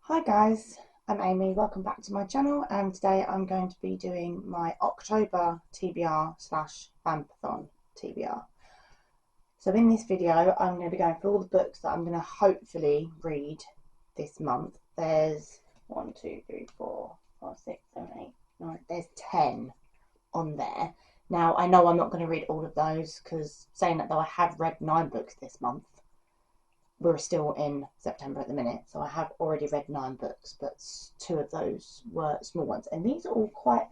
Hi guys, I'm Amy, welcome back to my channel, and today I'm going to be doing my October TBR slash Vampathon TBR. So in this video I'm going to be going through all the books that I'm going to hopefully read this month. There's 1, 2, 3, 4, 5, 6, 7, 8, 9, there's 10 on there. Now I know I'm not going to read all of those because saying that though, I have read 9 books this month. We're still in September at the minute, so I have already read 9 books, but 2 of those were small ones, and these are all quite,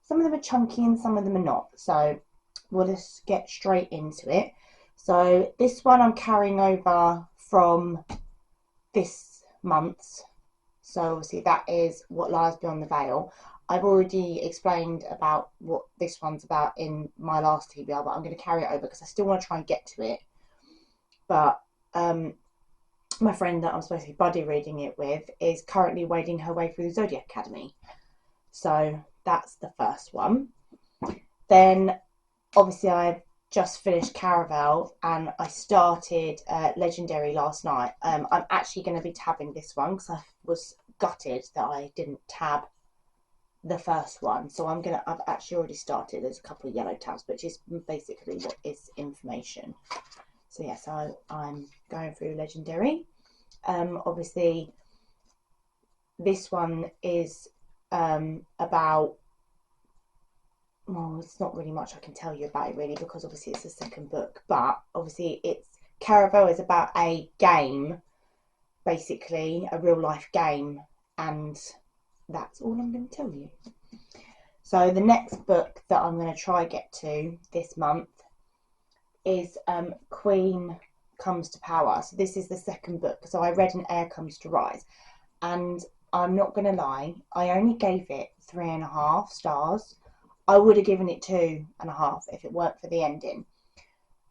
some of them are chunky and some of them are not, so we'll just get straight into it. So this one I'm carrying over from this month's, so obviously that is What Lies Beyond the Veil. I've already explained about what this one's about in my last TBR, but I'm going to carry it over because I still want to try and get to it, but my friend that I'm supposed to be buddy reading it with is currently wading her way through the Zodiac Academy. So that's the first one. Then obviously I've just finished Caravel and I started Legendary last night. I'm actually going to be tabbing this one because I was gutted that I didn't tab the first one. So I've actually already started. There's a couple of yellow tabs, which is basically what is information. So yeah, so I'm going through Legendary. Obviously, this one is about, well, it's not really much I can tell you about it really, because obviously it's the second book, but obviously Caravel is about a game, basically, a real life game, and that's all I'm going to tell you. So the next book that I'm going to try get to this month is Queen Comes to Power. So this is the second book. So I read An Heir Comes to Rise, and I'm not gonna lie, I only gave it 3.5 stars. I would have given it 2.5 if it weren't for the ending.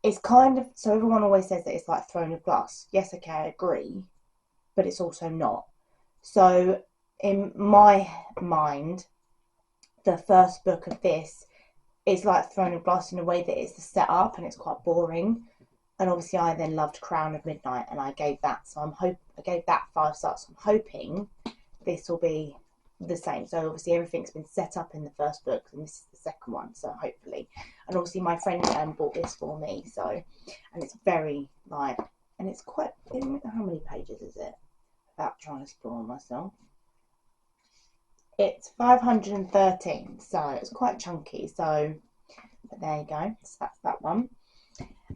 It's kind of, so everyone always says that it's like Throne of Glass. Yes, okay, I agree, but it's also not. So in my mind, the first book of this is like Throne of Glass in a way that it's the setup and it's quite boring. And obviously I then loved Crown of Midnight and I gave that, so I gave that 5 stars. So I'm hoping this will be the same. So obviously everything's been set up in the first book and this is the second one, so hopefully. And obviously my friend bought this for me, so, and it's very like, and it's quite, how many pages is it? Without trying to spoil myself. It's 513, so it's quite chunky, so, but there you go, so that's that one.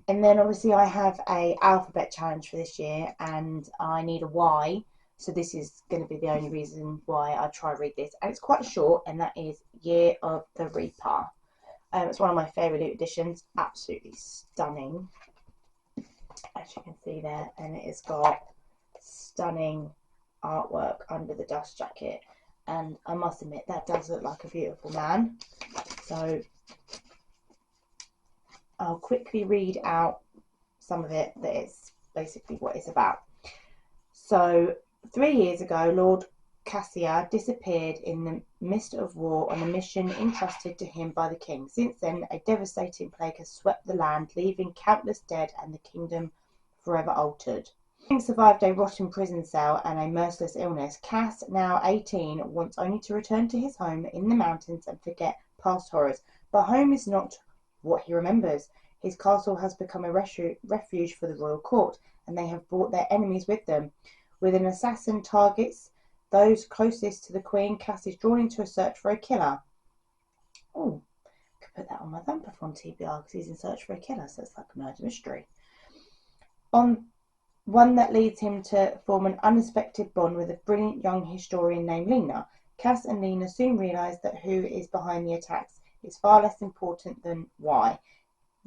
And then obviously I have a alphabet challenge for this year and I need a Y, so this is going to be the only reason why I try to read this, and it's quite short, and that is Year of the Reaper. It's one of my favourite editions, absolutely stunning, as you can see there, and it has got stunning artwork under the dust jacket, and I must admit that does look like a beautiful man. So I'll quickly read out some of it, that it's basically what it's about. So 3 years ago, Lord Cassia disappeared in the midst of war on a mission entrusted to him by the king. Since then, a devastating plague has swept the land, leaving countless dead and the kingdom forever altered. Having survived a rotten prison cell and a merciless illness, Cass, now 18, wants only to return to his home in the mountains and forget past horrors. But home is not what he remembers. His castle has become a refuge for the royal court, and they have brought their enemies with them. With an assassin targets those closest to the queen, Cass is drawn into a search for a killer. Oh, I could put that on my Vampathon TBR because he's in search for a killer, so it's like a murder mystery. On one that leads him to form an unexpected bond with a brilliant young historian named Lena. Cass and Lena soon realise that who is behind the attacks is far less important than why.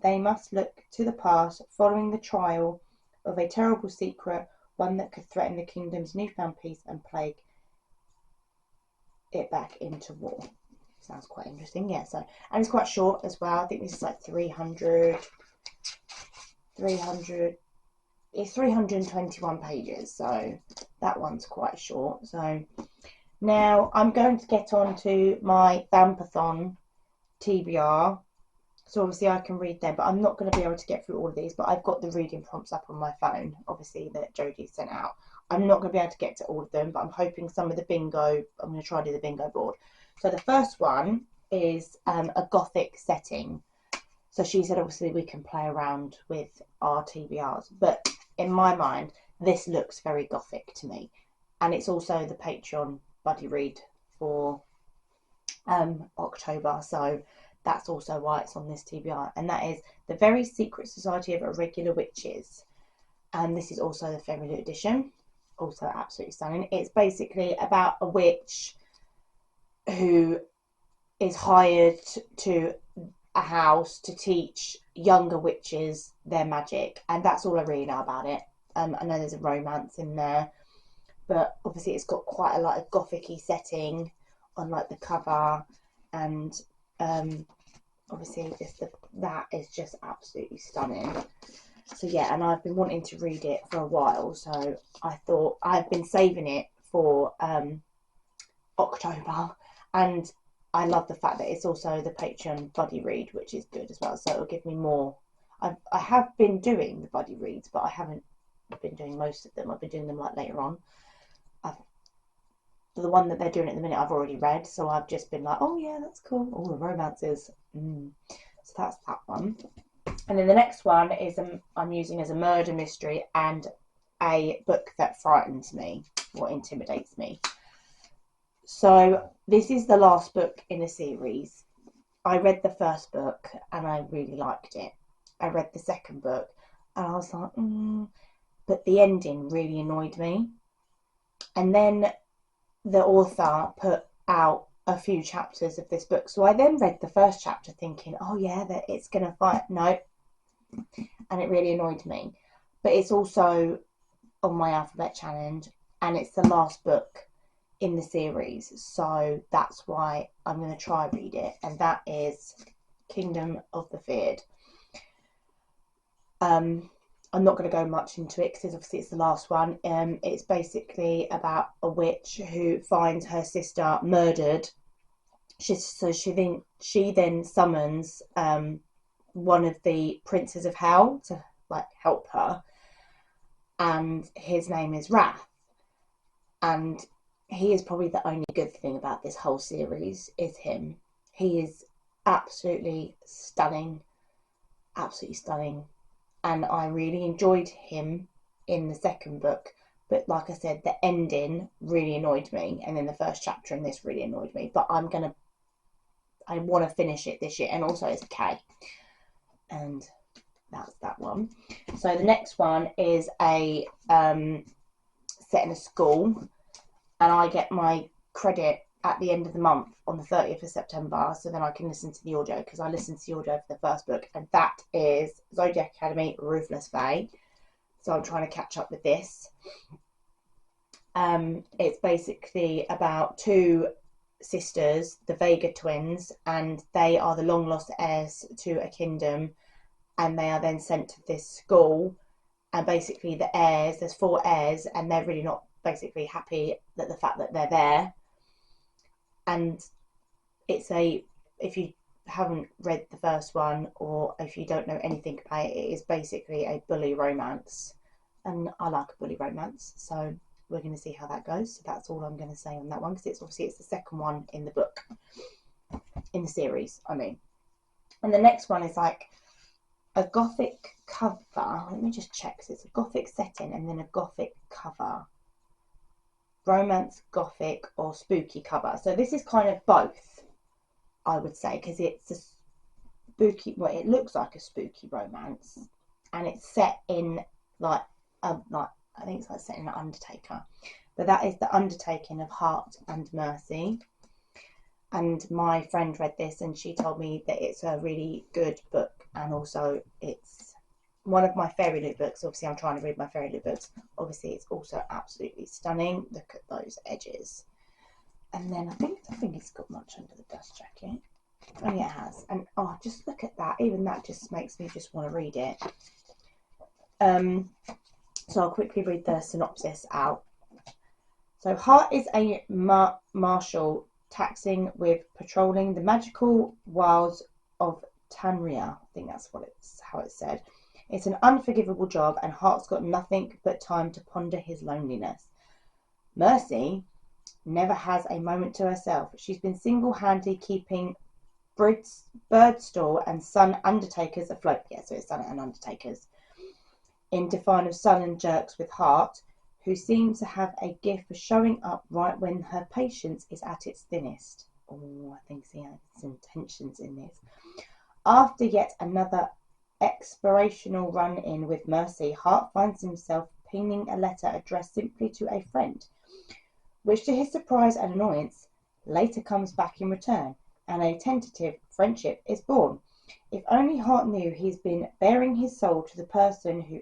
They must look to the past, following the trial of a terrible secret, one that could threaten the kingdom's newfound peace and plague it back into war. Sounds quite interesting, yeah. So, and it's quite short as well. I think this is like 300. It's 321 pages, so that one's quite short. So now I'm going to get on to my Vampathon TBR. So obviously I can read them, but I'm not going to be able to get through all of these, but I've got the reading prompts up on my phone, obviously, that Jodie sent out. I'm not going to be able to get to all of them, but I'm hoping some of the bingo, I'm going to try to do the bingo board. So the first one is a gothic setting. So she said obviously we can play around with our TBRs, but in my mind this looks very gothic to me, and it's also the Patreon buddy read for October, so that's also why it's on this TBR, and that is The Very Secret Society of Irregular Witches, and this is also the Fairy Loot edition, also absolutely stunning. It's basically about a witch who is hired to a house to teach younger witches their magic, and that's all I really know about it. I know there's a romance in there, but obviously it's got quite a lot of gothic-y setting on like the cover, and obviously that is just absolutely stunning. So yeah, and I've been wanting to read it for a while, so I thought I've been saving it for October, and I love the fact that it's also the Patreon buddy read, which is good as well, so it'll give me more. I have been doing the buddy reads, but I haven't been doing most of them. I've been doing them like later on. The one that they're doing at the minute I've already read, so I've just been like, oh yeah, that's cool, all the romances. So that's that one. And then the next one is I'm using as a murder mystery and a book that frightens me or intimidates me. So this is the last book in the series. I read the first book and I really liked it. I read the second book and I was like, but the ending really annoyed me. And then the author put out a few chapters of this book. So I then read the first chapter thinking, oh yeah, that it's going to fight. No. And it really annoyed me. But it's also on my alphabet challenge and it's the last book in the series. So that's why I'm going to try read it. And that is Kingdom of the Feared. I'm not going to go much into it because obviously it's the last one. It's basically about a witch who finds her sister murdered. She then summons one of the princes of hell to like help her, and his name is Wrath. And he is probably the only good thing about this whole series is him. He is absolutely stunning, absolutely stunning. And I really enjoyed him in the second book. But like I said, the ending really annoyed me. And then the first chapter in this really annoyed me. But I want to finish it this year. And also it's a K. And that's that one. So the next one is a set in a school. And I get my credit at the end of the month on the 30th of September, so then I can listen to the audio, because I listened to the audio for the first book, and that is Zodiac Academy Ruthless Fae. So I'm trying to catch up with this. It's basically about two sisters, the Vega twins, and they are the long lost heirs to a kingdom, and they are then sent to this school, and basically the heirs, there's 4 heirs, and they're really not basically happy that the fact that they're there. And it's if you haven't read the first one, or if you don't know anything about it, it is basically a bully romance, and I like a bully romance, so we're going to see how that goes. So that's all I'm going to say on that one, because it's the second one in the book, in the series, I mean. And the next one is like a gothic cover. Let me just check, because it's a gothic setting and then a gothic cover. Romance, gothic, or spooky cover. So this is kind of both, I would say, because it's a spooky, well, it looks like a spooky romance, and it's set in like I think it's like set in an Undertaker, but that is the Undertaking of Heart and Mercy. And my friend read this and she told me that it's a really good book, and also it's one of my Fairy Loot books. Obviously I'm trying to read my Fairy Loot books. Obviously it's also absolutely stunning. Look at those edges. And then I think it's got much under the dust jacket. Oh yeah, it has. And oh, just look at that. Even that just makes me just want to read it. So I'll quickly read the synopsis out. So Heart is a marshal taxing with patrolling the magical wilds of Tanria. I think that's how it's said. It's an unforgivable job, and Hart's got nothing but time to ponder his loneliness. Mercy never has a moment to herself. She's been single-handedly keeping Birdstall and Son Undertakers afloat. Yeah, so it's Son and Undertakers. In defiance of Son and Jerks with Hart, who seems to have a gift for showing up right when her patience is at its thinnest. Oh, I think he has some tensions in this. After yet another explorational run-in with Mercy, Hart finds himself penning a letter addressed simply to a friend, which to his surprise and annoyance later comes back in return, and a tentative friendship is born. If only Hart knew he's been baring his soul to the person who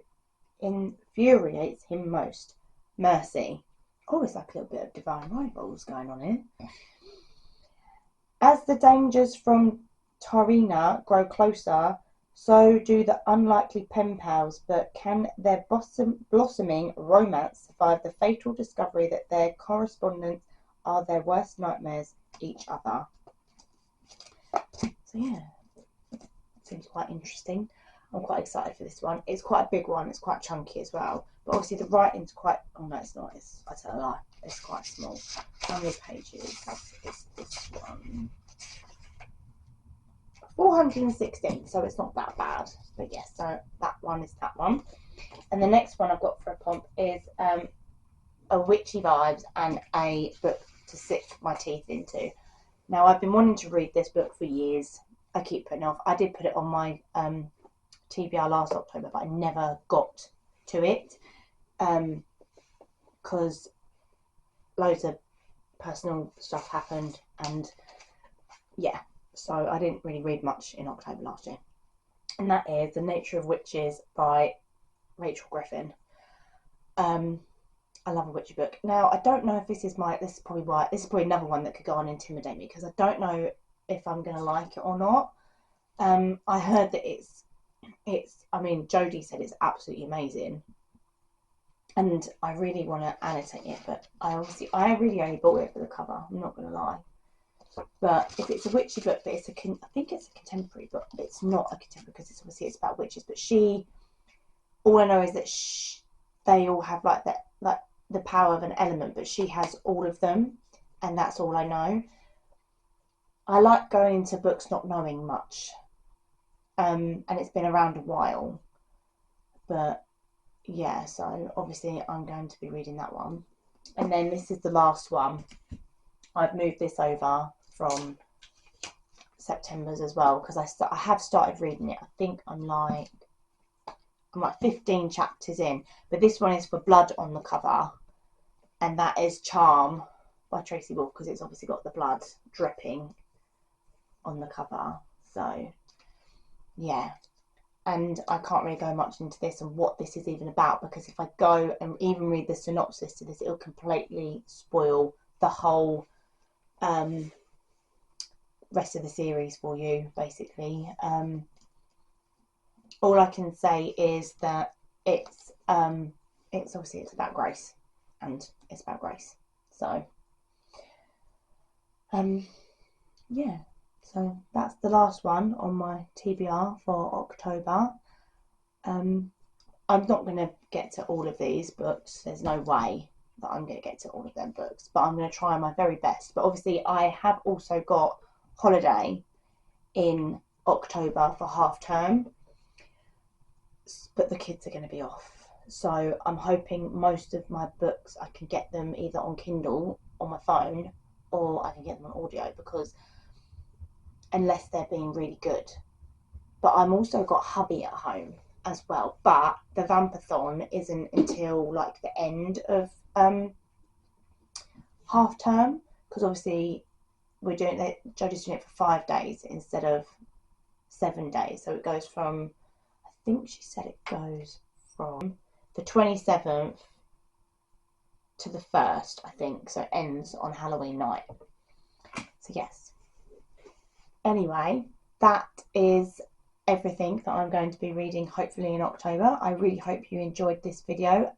infuriates him most, Mercy. Oh, it's like a little bit of divine rivals going on here. As the dangers from Tarina grow closer, so do the unlikely pen pals, but can their blossoming romance survive the fatal discovery that their correspondents are their worst nightmares each other? So yeah, seems quite interesting. I'm quite excited for this one. It's quite a big one. It's quite chunky as well. But obviously the writing's quite... Oh no, it's not. I tell a lie. It's quite small. How many pages is this one? 416, so it's not that bad. But yes, so that one is that one. And the next one I've got for a pomp is a witchy vibes and a book to sink my teeth into. Now, I've been wanting to read this book for years. I keep putting it off. I did put it on my TBR last October, but I never got to it because loads of personal stuff happened, and yeah, so I didn't really read much in October last year. And that is The Nature of Witches by Rachel Griffin. I love a witchy book. Now, I don't know if this is probably another one that could go on and intimidate me, because I don't know if I'm going to like it or not. I heard that I mean, Jodie said it's absolutely amazing, and I really want to annotate it, but I really only bought it for the cover, I'm not going to lie. But if it's a witchy book, but I think it's a contemporary book. It's not a contemporary because it's about witches, but all I know is that they all have like the power of an element, but she has all of them, and that's all I know. I like going into books not knowing much, and it's been around a while, but yeah, so obviously I'm going to be reading that one. And then this is the last one. I've moved this over from September's as well, because I have started reading it. I think I'm like 15 chapters in, but this one is for blood on the cover, and that is Charm by Tracy Wolf, because it's obviously got the blood dripping on the cover. So yeah, and I can't really go much into this and what this is even about, because if I go and even read the synopsis to this, it'll completely spoil the whole rest of the series for you, basically. All I can say is that it's obviously it's about Grace, and it's about Grace. So yeah, so that's the last one on my TBR for October. I'm not going to get to all of these books. There's no way that I'm going to get to all of them books, but I'm going to try my very best. But obviously I have also got holiday in October for half term, but the kids are going to be off, so I'm hoping most of my books I can get them either on Kindle on my phone, or I can get them on audio, because unless they're being really good. But I'm also got hubby at home as well, but the Vampathon isn't until like the end of half term, because obviously Jodie's doing it for 5 days instead of 7 days, so it goes from, I think she said it goes from the 27th to the 1st, I think, so it ends on Halloween night. So yes, anyway, that is everything that I'm going to be reading hopefully in October. I really hope you enjoyed this video.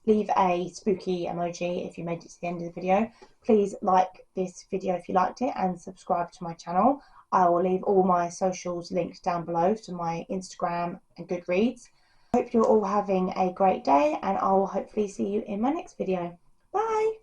Leave a spooky emoji if you made it to the end of the video. Please like this video if you liked it, and subscribe to my channel. I will leave all my socials linked down below to my Instagram and Goodreads. I hope you're all having a great day, and I will hopefully see you in my next video. Bye!